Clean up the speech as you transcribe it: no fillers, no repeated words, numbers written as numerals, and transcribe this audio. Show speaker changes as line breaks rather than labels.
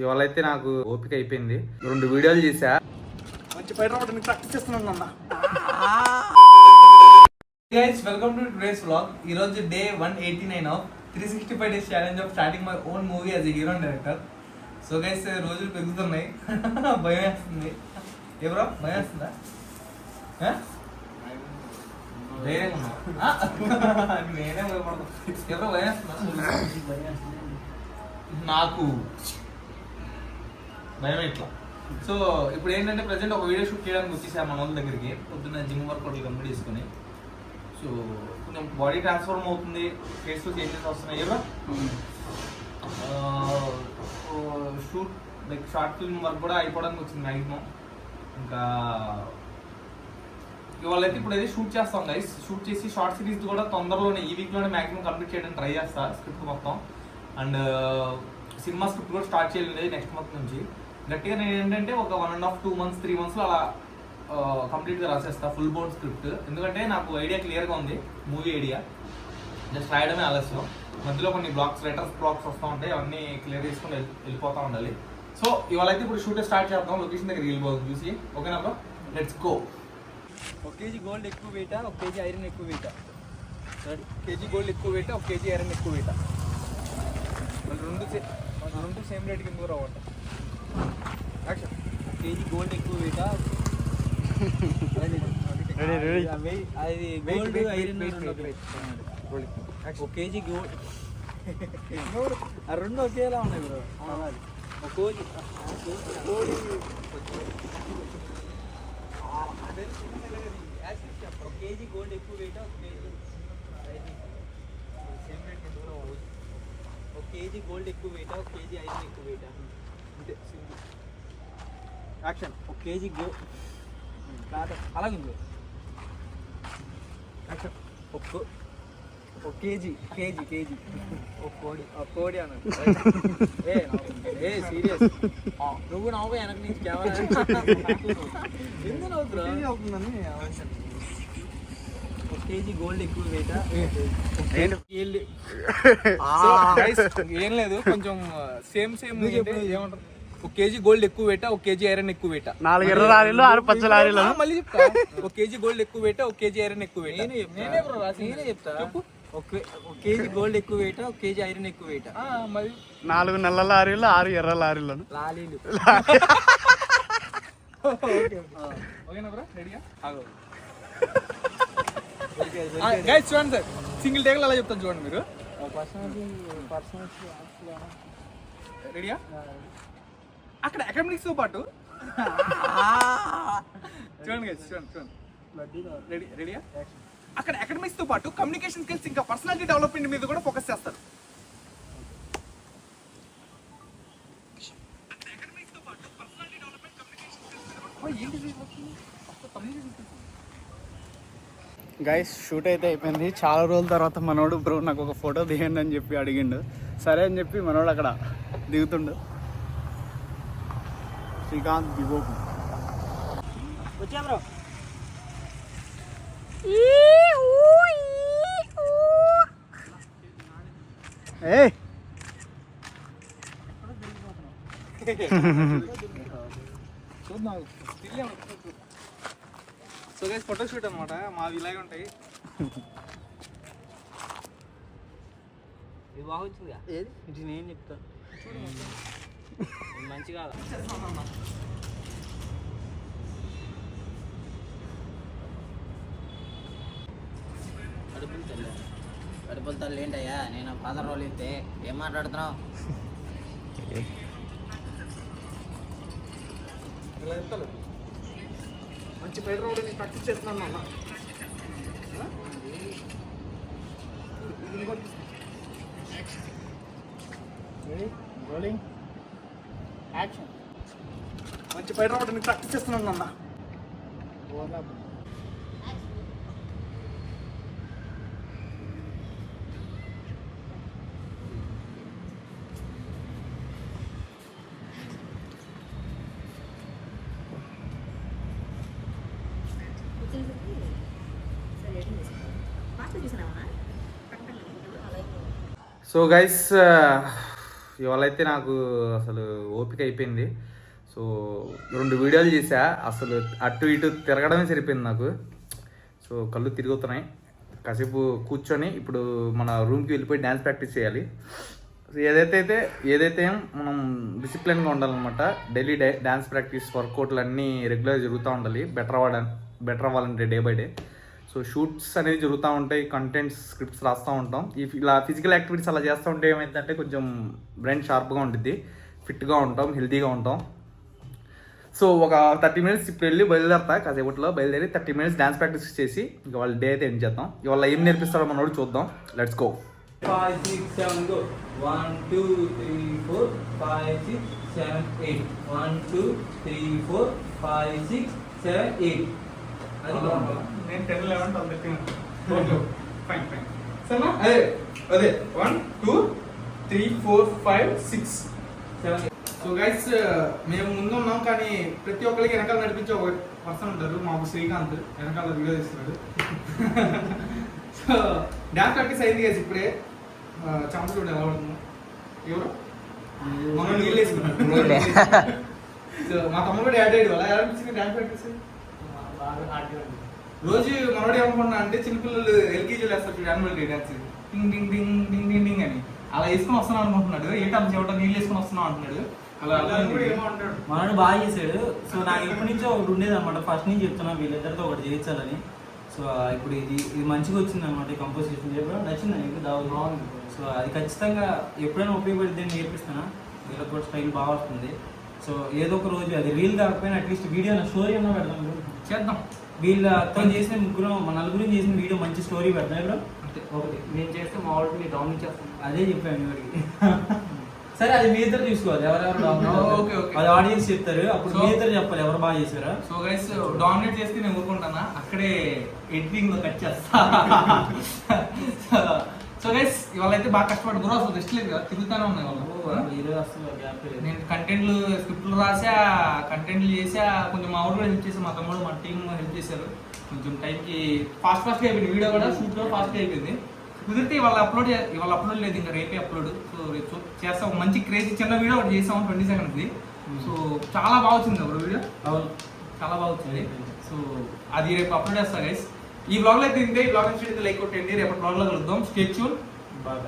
ఇవాళ అయితే నాకు ఓపిక అయిపోయింది. 2 వీడియోలు చేశా.
మంచి బయట రావడానికి ప్రాక్టీస్ చేస్తున్నాను అన్న.
Guys welcome to today's vlog. ఈ రోజు day 189 of 365 days challenge of starting my own movie as a hero and director. So guys రోజులు పెరుగుతున్నాయి. భయం వేస్తుంది. ఎవరో భయం వేస్తుందా? నేనే భయపడతాను. ఎవరో భయం వేస్తుందా? నాకు భయం ఇట్లా. సో ఇప్పుడు ఏంటంటే ప్రజెంట్ ఒక వీడియో షూట్ చేయడానికి వచ్చేసాను మన వాళ్ళ దగ్గరికి. పొద్దున్న జిమ్ వర్కౌట్లు కంప్లీట్ చేసుకుని. సో కొంచెం బాడీ ట్రాన్స్ఫార్మ్ అవుతుంది, ఫేస్లో చేంజెస్ వస్తున్నాయి కదా. Shoot like short film work కూడా అయిపోవడానికి వచ్చింది మ్యాక్సిమం. ఇంకా ఇవాళ అయితే ఇప్పుడు అయితే షూట్ చేస్తాం గైస్. షూట్ చేసి షార్ట్ సిరీస్ కూడా తొందరలోనే ఈ వీక్లోనే మ్యాక్సిమం కంప్లీట్ చేయడానికి ట్రై చేస్తా స్క్రిప్ట్ మొత్తం. అండ్ సినిమా స్క్రిప్ట్ కూడా స్టార్ట్ చేయాలి నెక్స్ట్ మంత్ నుంచి. గట్టిగా నేను ఏంటంటే ఒక 1.5 2 months 3 monthsలో అలా కంప్లీట్గా రాసేస్తా ఫుల్ బోర్డ్ స్క్రిప్ట్. ఎందుకంటే నాకు ఐడియా క్లియర్గా ఉంది, మూవీ ఐడియా. జస్ట్ రాయడమే ఆలస్యం. మధ్యలో కొన్ని రైటర్స్ బ్లాక్స్ వస్తూ ఉంటాయి, అవన్నీ క్లియర్ చేసుకుని వెళ్ళిపోతూ ఉండాలి. సో ఇవాళ అయితే ఇప్పుడు షూట్ స్టార్ట్ చేద్దాం. లొకేషన్ దగ్గర వెళ్ళిపోతుంది చూసి. ఓకేనా bro, let's go.
1 kg gold ఎక్కువ వెయిట్, 1 kg ఐరన్ ఎక్కువ వెయిట్. 1 kg గోల్డ్ ఎక్కువ వెయిట్, 1 kg ఐరన్ ఎక్కువ వెయిట్. రెండు సేమ్ రేట్ కింద రావట. యాక్షన్. 1 kg గోల్డ్ ఎక్కువ వెయిట్, అది గోల్డ్ ఐరన్ 1 kg గోల్డ్. ఆ రెండు ఒకేలా ఉన్నాయి బ్రో. 1 kg గోల్డ్ ఎక్కువ వెయిట్, 1 kg సేమ్ రేట్ కింద కూడా 1 kg గోల్డ్ ఎక్కువ వెయిట్, 1 kg ఐరన్ ఎక్కువ వెయిట్. అంటే యాక్షన్. 1 kg అలాగే యాక్షన్. 1 kg కోడి అన్న. ఏ సీరియస్ నువ్వు నవ్వు వెనక నుంచి కెమెరా ఎందుకు నవ్వుతున్నా అవుతుందని. 1 kg గోల్డ్ ఎక్కువ వెయిట్. ఏం లేదు, కొంచెం సేమ్ ఏమంటారు. 1 kg గోల్డ్ ఎక్కువ వెయిట్, 1 kg ఐరన్ ఎక్కువ వెయిట్.
4 ఎర్ర లారీలు 6 పచ్చ లారీలు.
మళ్ళీ చెప్తా. 1 kg గోల్డ్ ఎక్కువ వెయిట్, 1 kg ఐరన్ ఎక్కువ వెయిట్. నేనే చెప్తా. చెప్పు. 1 kg గోల్డ్ ఎక్కువ వెయిట్, 1 kg ఐరన్ ఎక్కువ వెయిట్. మరి 4
నల్ల లారీలు 6 ఎర్ర లారీలు.
లాలీలు. ఓకేనా బ్రో, రెడీగా గైస్. చూడండి సార్, సింగిల్ టేక్ అలా చెప్తాను చూడండి మీరు. రెడీయా? అక్కడ అకాడమిక్స్ తో పాటు చూడండి గైస్, చూడండి. రెడీయా? అక్కడ అకాడమిక్స్ తో పాటు కమ్యూనికేషన్ స్కిల్స్ ఇంకా పర్సనాలిటీ డెవలప్మెంట్ మీద కూడా ఫోకస్ చేస్తారు.
గైస్ షూట్ అయితే అయిపోయింది. చాలా రోజుల తర్వాత మనోడు బ్రో నాకు ఒక ఫోటో దిగండి అని చెప్పి అడిగిండు. సరే అని చెప్పి మనోడు అక్కడ దిగుతుండు. శ్రీకాంత్ దిగోకు
వచ్చా బ్రో.
ఏ
సో గైస్ ఫోటో షూట్ అనమాట, మావి ఇలాగే ఉంటాయి. ఇది బాగుంటుందిగా. ఏది ఇది నేను చెప్తా మంచిగా.
కడుపుల తల్లి ఏంటయ్యా, నేను ఫాదర్ రోల్ ఇస్తే ఏం మాట్లాడుతున్నావు?
ఇలా చెప్తాను. మంచి బయట రావడానికి ప్రాక్టీస్ చేస్తున్నాను అన్న.
Rolling action.
మంచి బయట రావడానికి ప్రాక్టీస్ చేస్తున్నాను అన్న.
సో గైస్ ఇవాళ అయితే నాకు అసలు ఓపిక అయిపోయింది. సో 2 వీడియోలు చేసా, అసలు అటు ఇటు తిరగడమే సరిపోయింది నాకు. సో కళ్ళు తిరుగుతున్నాయి. కాసేపు కూర్చొని ఇప్పుడు మన రూమ్కి వెళ్ళిపోయి డ్యాన్స్ ప్రాక్టీస్ చేయాలి. సో ఏదైతే మనం డిసిప్లిన్గా ఉండాలన్నమాట. డైలీ డ్యాన్స్ ప్రాక్టీస్, వర్కౌట్లు అన్నీ రెగ్యులర్గా జరుగుతూ ఉండాలి. బెటర్ అవ్వాలంటే day by day. So shoots అనేవి జరుగుతూ ఉంటాయి, కంటెంట్స్, స్క్రిప్ట్స్ రాస్తూ ఉంటాం. ఇలా ఫిజికల్ యాక్టివిటీస్ అలా చేస్తూ ఉంటే ఏమైందంటే కొంచెం బ్రెయిన్ షార్ప్గా ఉంటుంది, ఫిట్గా ఉంటాం, హెల్తీగా ఉంటాం. సో ఒక 30 మినిట్స్ ఇప్పుడు వెళ్ళి బయలుదేరతా. కాసేపట్లో బయలుదేరి 30 మినిట్స్ డ్యాన్స్ ప్రాక్టీస్ చేసి ఇంకా వాళ్ళ డే అయితే ఎండ్ చేద్దాం. ఇవాళ ఏం నేర్పిస్తాడో మనోడు చూద్దాం. Let's go.
5 6 7 go 1 2 3 4 5 6 7 8 1 2 3 4 5 6 7 8 అది
నేను 10 11 12 ఫైన్ సరేనా? అదే 1 2 3 4 5 6 7. సో గైస్ మేము ముందు ఉన్నాం, కానీ ప్రతి ఒక్కరికి వెనకాల నడిపించే ఒక పర్సన్ ఉంటారు. మాకు శ్రీకాంత్ వెనకాల వీడియో తీస్తున్నాడు. సో డ్యాన్స్ ప్రాక్టీస్ అయింది గైస్. ఇప్పుడే చాంపు చూడండి ఎలా పడుతుందో. ఎవరు మనం నీళ్ళు వేసుకున్నాడు. సో మా తమ్ముడు కూడా యాడ్ అయ్యాడు. అలా ఎలా అనిపించింది డ్యాన్స్ ప్రాక్టీస్? రోజు మనోడు ఏమనుకున్నా అంటే చిన్నపిల్లలు ఎల్కేజీలు వేస్తారు యాన్యువల్ డే డ్యాన్స్, డింగ్ డింగ్ డింగ్ డింగ్ డింగ్ డింగ్ అని అలా వేసుకుని వస్తున్నాం అనుకుంటున్నాడు. ఏంటని చెవట నీళ్ళు వేసుకుని వస్తున్నాం అంటున్నాడు. అలా
మనోడు బాగా చేశాడు. సో నాకు ఎప్పటి నుంచో ఒకటి ఉండేది అనమాట, ఫస్ట్ నుంచి చెప్తున్నా వీళ్ళిద్దరితో ఒకటి చేయించాలని. సో ఇప్పుడు ఇది మంచిగా వచ్చింది అనమాట. ఈ కంపోజిషన్ చెప్పడం నచ్చింది నీకు బాగుంది. సో అది ఖచ్చితంగా ఎప్పుడైనా ఉపయోగపడితే నేర్పిస్తాను. వీళ్ళకి కూడా స్టైల్ బాగా వస్తుంది. సో ఏదో ఒక రోజు అది రీల్ కాకపోయినా అట్లీస్ట్ వీడియో నా స్టోరీ అన్నా పెడదాం, చేద్దాం. వీళ్ళతో చేసిన మన నలుగురిని చేసిన వీడియో మంచి స్టోరీ పెడతాం ఇప్పుడు.
ఒకటి నేను చేస్తే మా వాళ్ళకి డౌన్ చేస్తాను.
అదే చెప్పాను ఇవాడికి. సరే అది మీ ఇద్దరు చూసుకోవాలి ఎవరెవరు అది ఆడియన్స్ చెప్తారు, అప్పుడు మీ ఇద్దరు చెప్పాలి ఎవరు బాగా చేశారా.
సో గైస్ డామినేట్ చేస్తే నేను ఊరుకుంటానా, అక్కడే ఎడిటింగ్ లో కట్ చేస్తా. సో గైస్ ఇవాళ అయితే బాగా కష్టపడి గురు అసలు రెస్ట్ లేదు కదా, తిరుగుతానే ఉన్నాయి వాళ్ళు. నేను కంటెంట్లు స్క్రిప్ట్లు రాసా, కంటెంట్లు చేసా, కొంచెం మా ఊరు కూడా హెల్ప్ చేశాను, మా తమ్ముడు మా టీం హెల్ప్ చేశారు. కొంచెం టైంకి ఫాస్ట్గా అయిపోయింది వీడియో కూడా, షూట్ కూడా ఫాస్ట్గా అయిపోయింది. కుదిరితే ఇవాళ అప్లోడ్ లేదు, ఇంకా రేపే అప్లోడ్. సో రేపు చేస్తాం మంచి క్రేజీ చిన్న వీడియో ఒకటి చేసాము 20 seconds. సో చాలా బాగా వచ్చింది ఒక వీడియో, చాలా బాగా వచ్చింది. సో అది రేపు అప్లోడ్ చేస్తా గైస్. ఈ బ్లాగ్ లో అయితే ఇంతే. ఈ బ్లాగ్ నుంచి లైక్ కొట్టండి. రేపు బ్లాగ్ లో కలుద్దాం. Stay tune. బాయ్.